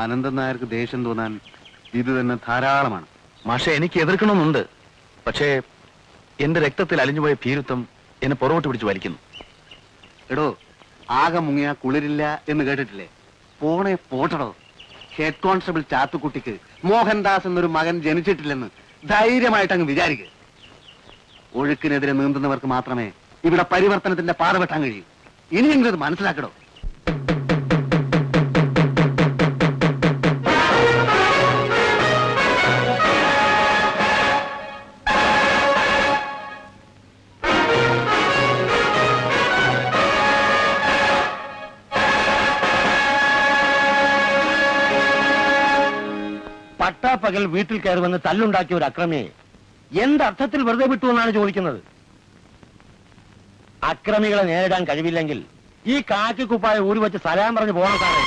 അനന്തൻ നായർക്ക് ദേഷ്യം തോന്നാൻ ഇത് തന്നെ ധാരാളമാണ്. മാഷെ, എനിക്ക് എതിർക്കണമെന്നുണ്ട്. പക്ഷേ എന്റെ രക്തത്തിൽ അലിഞ്ഞുപോയ ഭീരുത്വം എന്നെ പുറകോട്ട് പിടിച്ച് വലിക്കുന്നു. എടോ, ആകെ മുങ്ങിയ കുളിരില്ല എന്ന് കേട്ടിട്ടില്ലേ? പോണേ പോട്ടടോ. ഹെഡ് കോൺസ്റ്റബിൾ ചാത്തുക്കുട്ടിക്ക് മോഹൻദാസ് എന്നൊരു മകൻ ജനിച്ചിട്ടില്ലെന്ന് ധൈര്യമായിട്ട് അങ്ങ് വിചാരിക്കുക. ഒഴുക്കിനെതിരെ നീന്തുന്നവർക്ക് മാത്രമേ ഇവിടെ പരിവർത്തനത്തിന്റെ പാത വെട്ടാൻ കഴിയൂ. ഇനിയെങ്കിലും ഇത് മനസ്സിലാക്കടോ. പട്ടാപ്പകൽ വീട്ടിൽ കയറി വന്ന് തല്ലുണ്ടാക്കിയ ഒരു അക്രമിയെ എന്തർത്ഥത്തിൽ വെറുതെ വിട്ടു എന്നാണ് ചോദിക്കുന്നത്. അക്രമികളെ നേരിടാൻ കഴിവില്ലെങ്കിൽ ഈ കാക്കിക്കുപ്പായ ഊരി വെച്ച് സലാം പറഞ്ഞ് പോകണം സാറേ.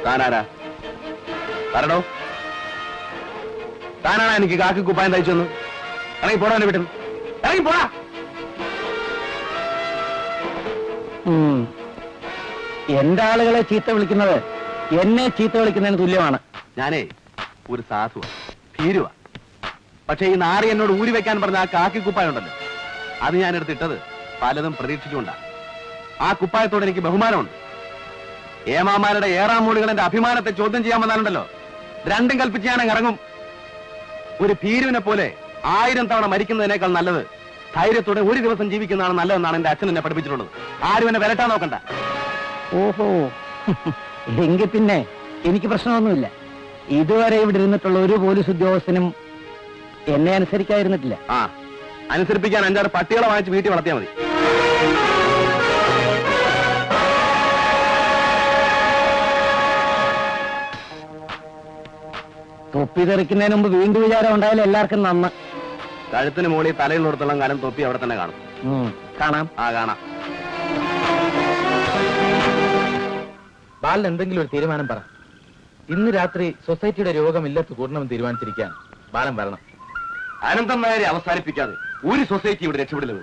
താനാരാ? പറഞ്ഞോ, താനാണോ എനിക്ക് കാക്കിക്കുപ്പായം തയ്ച്ചെന്ന്? ഇറങ്ങി പോടാ എന്റെ വീട്ടിൽ, ഇറങ്ങി പോടാ. എന്റെ ആളുകളെ ചീത്ത വിളിക്കുന്നത് എന്നെ ചീത്ത വിളിക്കുന്നതിന് തുല്യമാണ്. ഞാനേ ഒരു സാധുവാ, ഭീരുവാ. പക്ഷെ ഈ നാറി എന്നോട് ഊരി വെക്കാൻ പറഞ്ഞ ആ കാക്കിക്കുപ്പായം ഉണ്ടല്ലോ, അത് ഞാൻ എടുത്തിട്ടത് പലതും പ്രതീക്ഷിച്ചുകൊണ്ടാ. ആ കുപ്പായത്തോട് എനിക്ക് ബഹുമാനമുണ്ട്. ഏമാമാരുടെ ഏറാം മൂളികൾ എന്റെ അഭിമാനത്തെ ചോദ്യം ചെയ്യാൻ വന്നാലുണ്ടല്ലോ, രണ്ടും കൽപ്പിച്ച് ഞാൻ ഇറങ്ങും. ഒരു ഭീരുവിനെ പോലെ 1000 തവണ മരിക്കുന്നതിനേക്കാൾ നല്ലത് ധൈര്യത്തോടെ ഒരു ദിവസം ജീവിക്കുന്നതാണ് നല്ലതെന്നാണ് എന്റെ അച്ഛൻ എന്നെ പഠിപ്പിച്ചിട്ടുള്ളത്. ആരും എന്നെ വിലട്ടാൻ നോക്കണ്ട. ഓഹോ, എങ്കിൽ പിന്നെ എനിക്ക് പ്രശ്നമൊന്നുമില്ല. ഇതുവരെ ഇവിടെ ഇരുന്നിട്ടുള്ള ഒരു പോലീസ് ഉദ്യോഗസ്ഥനും എന്നെ അനുസരിക്കാതിരുന്നിട്ടില്ല. ആ, അനുസരിപ്പിക്കാൻ 5-6 പട്ടികളെ വാങ്ങിച്ച് വീട്ടിൽ വളർത്തിയാൽ മതി. തൊപ്പി തെറിക്കുന്നതിന് മുമ്പ് വീണ്ടും വിചാരം ഉണ്ടായാലും എല്ലാവർക്കും നന്ന്. കഴുത്തിന് മോളി തലയിലുള്ളിടത്തോളം കാലം തൊപ്പി അവിടെ തന്നെ കാണും. കാണാം. ആ, കാണാം. ബാലൻ എന്തെങ്കിലും ഒരു തീരുമാനം പറ. ഇന്ന് രാത്രി സൊസൈറ്റിയുടെ രോഗം ഇല്ലത്ത് കൂടണമെന്ന് തീരുമാനിച്ചിരിക്കാൻ ബാലൻ വരണം. അനന്തൻ നായരെ അവസാനിപ്പിക്കാതെ ഒരു സൊസൈറ്റി ഇവിടെ രക്ഷപ്പെടില്ല.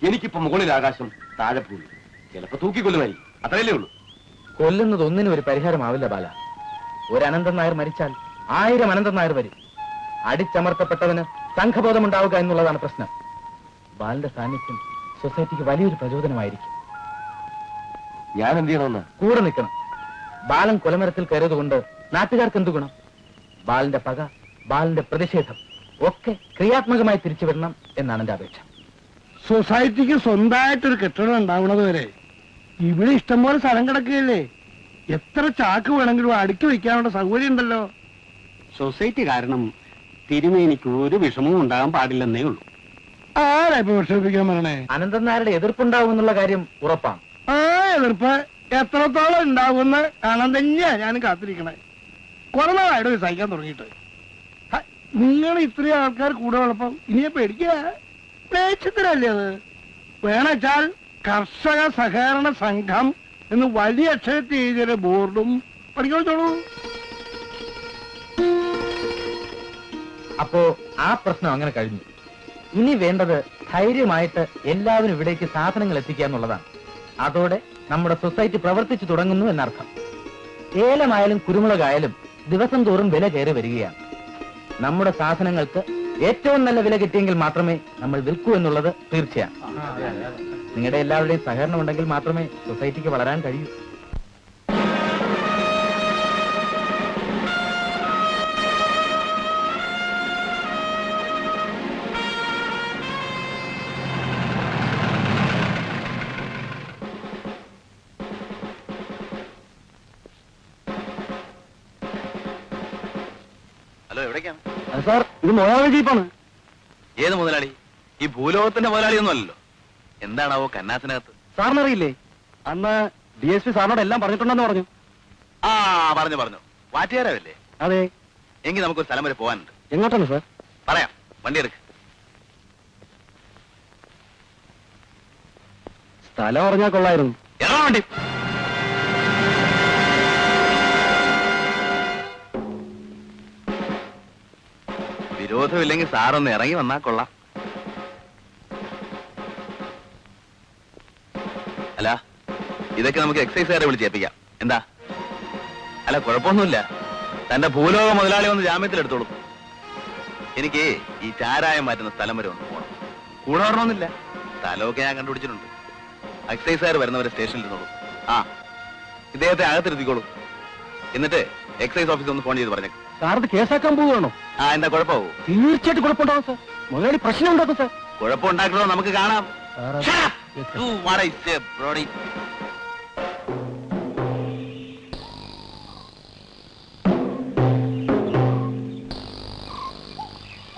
എനിക്കിപ്പോ മുകളിൽ ആകാശം, താഴെ ഭൂമി. ചിലപ്പോ തൂക്കിക്കൊല്ലുമായി, അത്രയല്ലേ ഉള്ളൂ. കൊല്ലുന്നത് ഒന്നിനും ഒരു പരിഹാരമാവില്ല ബാല. ഒരു അനന്തൻ നായർ മരിച്ചാൽ 1000 അനന്തൻ നായർ വരും. അടിച്ചമർത്തപ്പെട്ടവന് സംഘബോധം ഉണ്ടാവുക എന്നുള്ളതാണ് പ്രശ്നം. ബാലന്റെ സാന്നിധ്യം സൊസൈറ്റിക്ക് വലിയൊരു പ്രചോദനമായിരിക്കും. ഞാൻ എന്ത് ചെയ്യണമെന്ന്? കൂടെ നിൽക്കണം. ബാലൻ കൊലമരത്തിൽ കയറിയതുകൊണ്ട് നാട്ടുകാർക്ക് എന്തു ഗുണം? ബാലന്റെ പക, ബാലന്റെ പ്രതിഷേധം ഒക്കെ ക്രിയാത്മകമായി തിരിച്ചുവിടണം എന്നാണ് എന്റെ അപേക്ഷ. സൊസൈറ്റിക്ക് സ്വന്തമായിട്ടൊരു കെട്ടിടം ഉണ്ടാവണത് വരെ ഇവിടെ ഇഷ്ടംപോലെ സ്ഥലം കിടക്കുകയല്ലേ. എത്ര ചാക്ക് വേണമെങ്കിലും അടുക്കി വയ്ക്കാനുള്ള സൗകര്യം ഉണ്ടല്ലോ. സൊസൈറ്റി കാരണം തിരുമേനിക്ക് ഒരു വിഷമവും ഉണ്ടാകാൻ പാടില്ലെന്നേ ഉള്ളൂ. ആരാ ഇപ്പൊ വിഷമിപ്പിക്കാൻ പറയണേ? അനന്തൻ നായരുടെ എതിർപ്പുണ്ടാവും എന്നുള്ള കാര്യം ഉറപ്പാണ്. ആ എതിർപ്പ് എത്രത്തോളം ഉണ്ടാവുമെന്ന് കാണാൻ തന്നെയാ ഞാൻ കാത്തിരിക്കണേ. കുറെ നാളായിട്ട് സഹിക്കാൻ തുടങ്ങിയിട്ട്. നിങ്ങൾ ഇത്രയും ആൾക്കാർ കൂടെ ഉള്ളപ്പം ഇനിയെ പേടിക്കുക പേച്ചത്തിലല്ലേ അത്? വേണച്ചാൽ കർഷക സഹകരണ സംഘം എന്ന് വലിയ അക്ഷരത്തിൽ എഴുതിയ ബോർഡും പഠിക്കോളൂ. അപ്പോ ആ പ്രശ്നം അങ്ങനെ കഴിഞ്ഞു. ഇനി വേണ്ടത് ധൈര്യമായിട്ട് എല്ലാവരും ഇവിടേക്ക് സാധനങ്ങൾ എത്തിക്കുക എന്നുള്ളതാണ്. അതോടെ നമ്മുടെ സൊസൈറ്റി പ്രവർത്തിച്ചു തുടങ്ങുന്നു എന്നർത്ഥം. ഏലമായാലും കുരുമുളകായാലും ദിവസം തോറും വില കയറി വരികയാണ്. നമ്മുടെ സാധനങ്ങൾക്ക് ഏറ്റവും നല്ല വില കിട്ടിയെങ്കിൽ മാത്രമേ നമ്മൾ വിൽക്കൂ എന്നുള്ളത് തീർച്ചയാണ്. നിങ്ങളുടെ എല്ലാവരുടെയും സഹകരണം ഉണ്ടെങ്കിൽ മാത്രമേ സൊസൈറ്റിക്ക് വളരാൻ കഴിയൂ. ഹലോ, എവിടേക്കാണ്? സാർ, ഇത് മുതലാളി ജീപ്പാണ്. ഏത് മുതലാളി? ഈ ഭൂലോകത്തിന്റെ മുതലാളിയൊന്നും അല്ലല്ലോ. എന്താണാവോ കന്നാസിനകത്ത്? സാറിനറിയില്ലേ, അന്ന് DSP സാറിനോട് എല്ലാം പറഞ്ഞിട്ടുണ്ടെന്ന് പറഞ്ഞു. ആ, പറഞ്ഞു. വാറ്റുകാരല്ലേ? അതെ. എങ്കിൽ നമുക്കൊരു സ്ഥലം വരെ പോകാനുണ്ട്. എങ്ങോട്ടാണ് സാർ? പറയാം, വണ്ടി എടുക്ക്. സ്ഥലം പറഞ്ഞാൽ കൊള്ളായിരുന്നു. ഇറങ്ങാൻ വണ്ടി. വിരോധമില്ലെങ്കിൽ സാറൊന്ന് ഇറങ്ങി വന്നാ കൊള്ളാം. അല്ല, ഇതൊക്കെ നമുക്ക് എക്സൈസുകാരെ വിളിച്ചേൽപ്പിക്കാം. എന്താ? അല്ല, കുഴപ്പമൊന്നുമില്ല. തന്റെ ഭൂലോക മുതലാളി വന്ന് ജാമ്യത്തിലെടുത്തോളൂ. എനിക്ക് ഈ ചാരായം മാറ്റുന്ന സ്ഥലം വരെ ഒന്ന് പോകണം. കൂടെ വരണമെന്നില്ല, സ്ഥലമൊക്കെ ഞാൻ കണ്ടുപിടിച്ചിട്ടുണ്ട്. എക്സൈസുകാർ വരുന്നവരെ സ്റ്റേഷനിൽ ഇരുന്നോളൂ. ആ, ഇദ്ദേഹത്തെ അകത്തിരുത്തിക്കോളൂ. എന്നിട്ട് എക്സൈസ് ഓഫീസിൽ ഒന്ന് ഫോൺ ചെയ്ത് പറഞ്ഞേക്കും. സാറത് കേസാക്കാൻ പോവുകയാണോ? ആ, എന്താ കുഴപ്പമാവൂ? തീർച്ചയായിട്ടും കുഴപ്പമുണ്ടാവും സാർ. മുതലാളി പ്രശ്നം ഉണ്ടാക്കും സാർ. കുഴപ്പമുണ്ടാക്കണോ നമുക്ക് കാണാം. Shut up! Do what I say, Brody.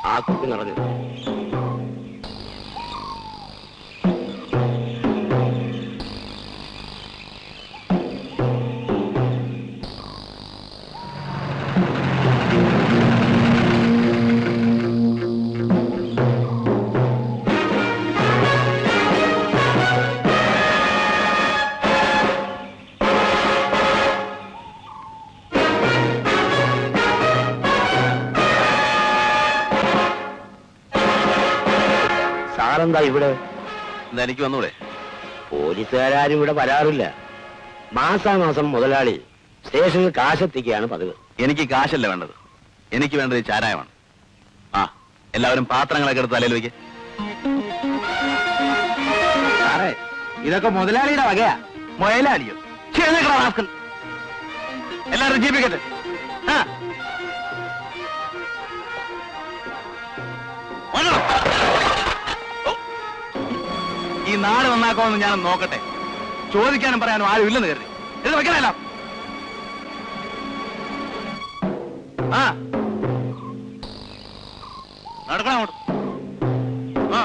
ആ കുപ്പി നിറഞ്ഞു. സാറെന്താ ഇവിടെ? എന്താ, എനിക്ക് വന്നൂടെ? പോലീസുകാരും ഇവിടെ വരാറില്ല. മാസാമാസം മുതലാളി സ്റ്റേഷനിൽ കാശെത്തിക്കുകയാണ് പതിവ്. എനിക്ക് കാശല്ല വേണ്ടത്, എനിക്ക് വേണ്ടത് ഈ ചാരായമാണ്. ആ, എല്ലാവരും പാത്രങ്ങളൊക്കെ എടുത്ത് തലയിൽ വയ്ക്ക്. സാറേ, ഇതൊക്കെ മുതലാളിയുടെ വകയാ. മുതലാളിയോ? എല്ലാവരും ജീവിക്കട്ടെ. ആ, വന്നോ. ഓ, ഈ നാട് നന്നാക്കാമെന്ന് ഞാൻ നോക്കട്ടെ. ചോദിക്കാനും പറയാനും ആരും ഇല്ലെന്ന് കരുതി ഇത് വെക്കണല്ലോ. ആ, നടക്കണം അങ്ങോട്ട്. ആ,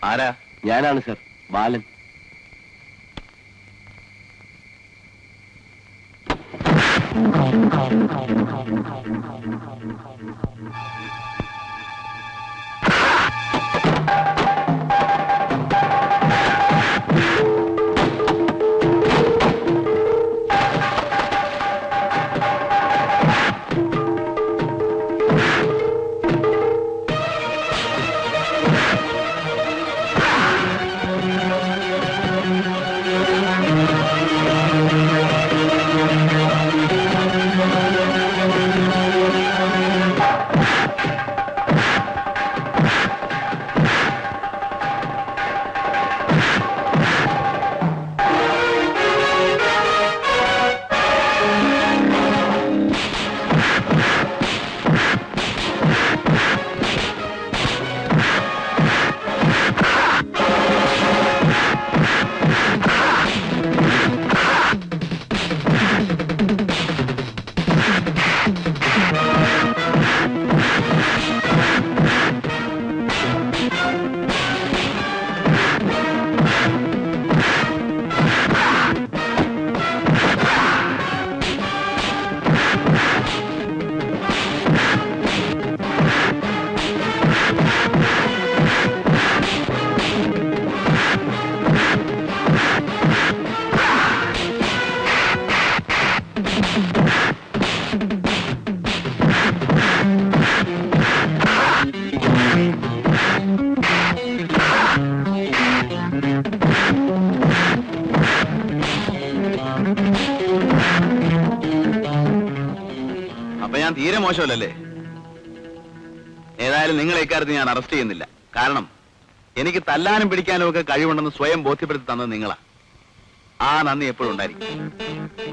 ആരാ? ഞാനാണ് സർ, ബാലൻ. അപ്പൊ ഞാൻ തീരെ മോശമല്ലേ? ഏതായാലും നിങ്ങളെ ഇക്കാര്യത്തിൽ ഞാൻ അറസ്റ്റ് ചെയ്യുന്നില്ല. കാരണം എനിക്ക് തല്ലാനും പിടിക്കാനും ഒക്കെ കഴിവുണ്ടെന്ന് സ്വയം ബോധ്യപ്പെടുത്തി തന്നത് നിങ്ങളാ. ആ നന്ദി എപ്പോഴും ഉണ്ടായിരിക്കും.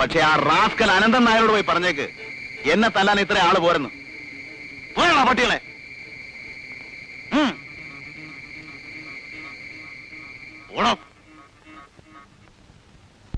പക്ഷെ ആ റാസ്കൽ അനന്തൻ നായരോട് പോയി പറഞ്ഞേക്ക്, എന്നെ തല്ലാൻ ഇത്ര ആള് പോരെന്ന്. പോയാ പട്ടികളെ. ഓടോ.